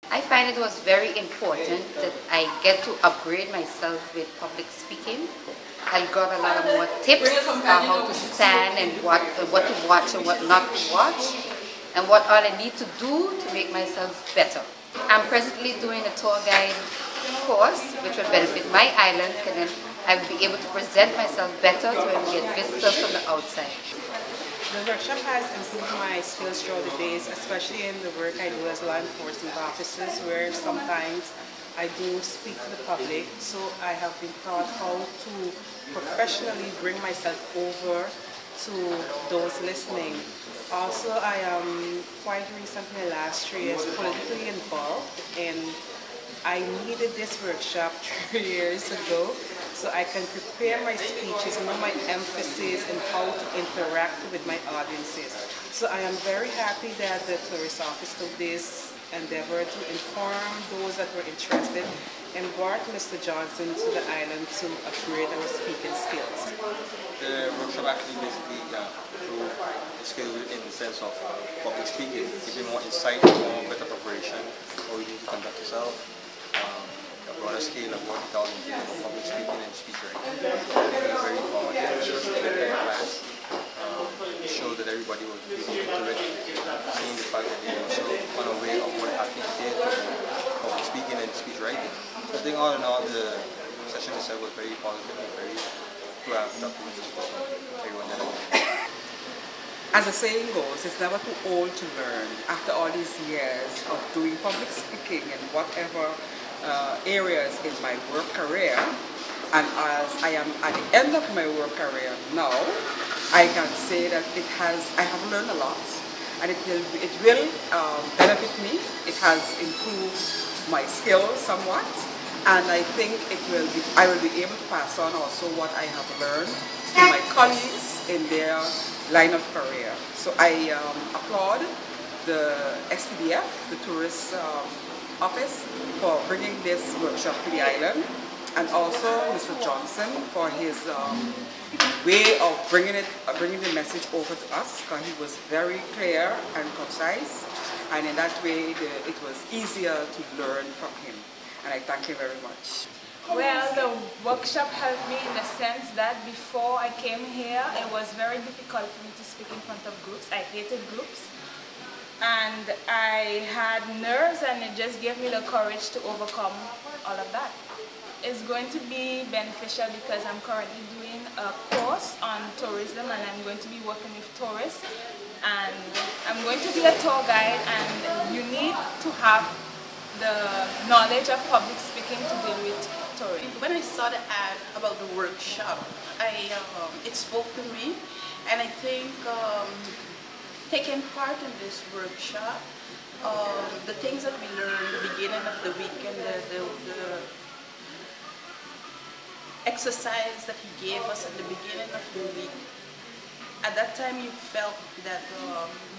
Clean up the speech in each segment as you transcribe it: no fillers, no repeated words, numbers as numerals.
I find it was very important that I get to upgrade myself with public speaking. I got a lot of more tips on how to stand and what to watch and what not to watch, and what all I need to do to make myself better. I'm presently doing a tour guide course which will benefit my island, and then I will be able to present myself better to get visitors from the outside. The workshop has improved my skills throughout the days, especially in the work I do as law enforcement officers, where sometimes I do speak to the public. So I have been taught how to professionally bring myself over to those listening. Also, I am quite recently, last 3 years, politically involved, and I needed this workshop 3 years ago so I can prepare my speeches, know my emphasis, and how to interact with my audiences. So I am very happy that the tourist office took this endeavor to inform those that were interested and brought Mr. Johnson to the island to upgrade our speaking skills. The workshop actually basically improved the skill in the sense of public speaking, giving more insight, more better preparation, how you need to conduct yourself, a broader scale of what we call in public speaking and speech writing. It was very informative, very class. It showed that everybody was really into it, seeing the fact that they also unaware of what actually entails public speaking and speech writing. So I think all in all, the session itself was very positive and very productive for everyone that attended. As the saying goes, it's never too old to learn. After all these years of doing public speaking in whatever areas in my work career, and as I am at the end of my work career now, I can say that I have learned a lot, and it will benefit me. It has improved my skills somewhat, and I think I will be able to pass on also what I have learned to my colleagues in their line of career. So I applaud the STDF, the tourist office, for bringing this workshop to the island, and also Mr. Johnson for his way of bringing the message over to us, because he was very clear and concise, and in that way it was easier to learn from him, and I thank you very much. Well, the workshop helped me in the sense that before I came here, it was very difficult for me to speak in front of groups. I hated groups, and I had nerves, and it just gave me the courage to overcome all of that. It's going to be beneficial because I'm currently doing a course on tourism, and I'm going to be working with tourists, and I'm going to be a tour guide, and you need to have the knowledge of public speaking to deal with tourism. When I saw the ad about the workshop, it spoke to me, and I think taking part in this workshop, the things that we learned at the beginning of the week, and the exercise that he gave us at the beginning of the week, at that time you felt that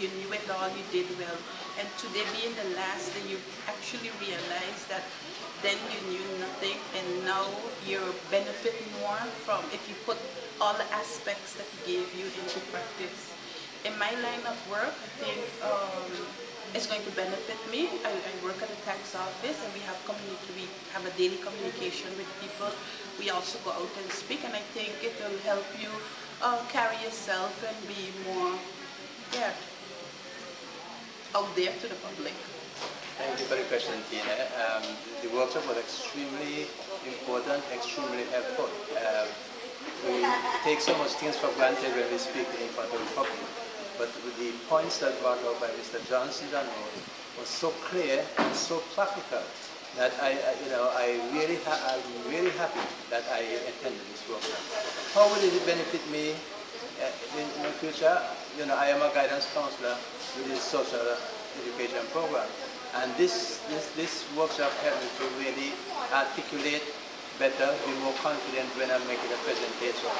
you knew it all, you did well, and today being the last day, you actually realize that then you knew nothing, and now you're benefiting more from if you put all the aspects that he gave you into practice. In my line of work, I think it's going to benefit me. I work at a tax office, and we have a daily communication with people. We also go out and speak, and I think it will help you carry yourself and be more, out there to the public. Thank you for the question, Tina. The workshop was extremely important, extremely helpful. We take so much things for granted when we speak in front of the public, but the points that brought out by Mr. Johnson was so clear and so practical that I'm really happy that I attended this workshop. How will it benefit me in the future? I am a guidance counselor with the social education program, and this workshop helped me to really articulate better, be more confident when I'm making a presentation.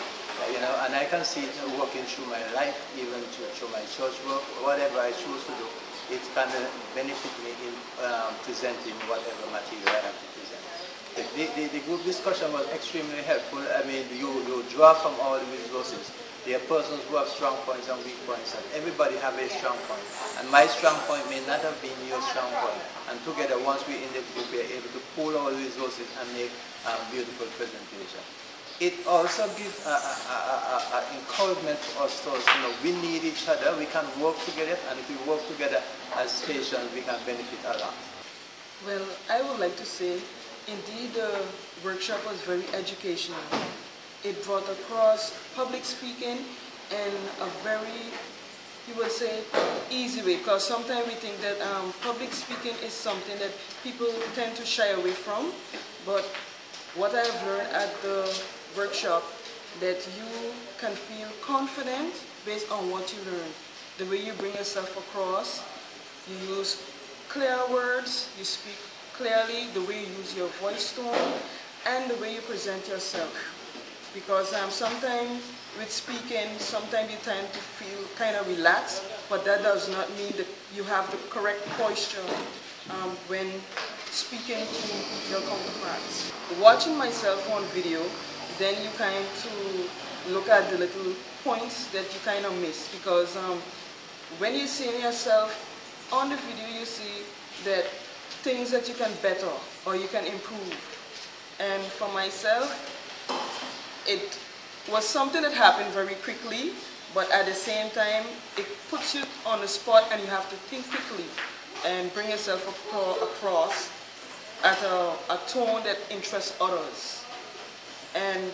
And I can see it working through my life, even through my church work, whatever I choose to do. It can benefit me in presenting whatever material I have to present. The group discussion was extremely helpful. I mean, you draw from all the resources There are persons who have strong points and weak points, and everybody have a strong point. And my strong point may not have been your strong point. And together, once we're in the group, we are able to pool our resources and make a beautiful presentation. It also gives encouragement for us to, we need each other, we can work together, and if we work together as stations, we can benefit a lot. Well, I would like to say, indeed, the workshop was very educational. It brought across public speaking in a very, you would say, easy way, because sometimes we think that public speaking is something that people tend to shy away from, but what I've learned at the workshop, that you can feel confident based on what you learn. The way you bring yourself across, you use clear words, you speak clearly, the way you use your voice tone, and the way you present yourself. Because sometimes with speaking, sometimes you tend to feel kind of relaxed, but that does not mean that you have the correct posture when speaking to your counterparts. Watching myself on video, then you kind of look at the little points that you kind of miss, because when you see yourself on the video, you see that things that you can better or you can improve. And for myself, it was something that happened very quickly, but at the same time, it puts you on the spot and you have to think quickly and bring yourself across at a tone that interests others. And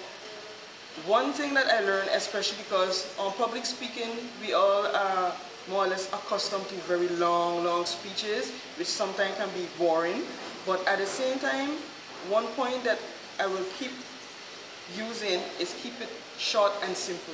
one thing that I learned, especially because on public speaking, we all are more or less accustomed to very long speeches, which sometimes can be boring. But at the same time, one point that I will keep using is keep it short and simple.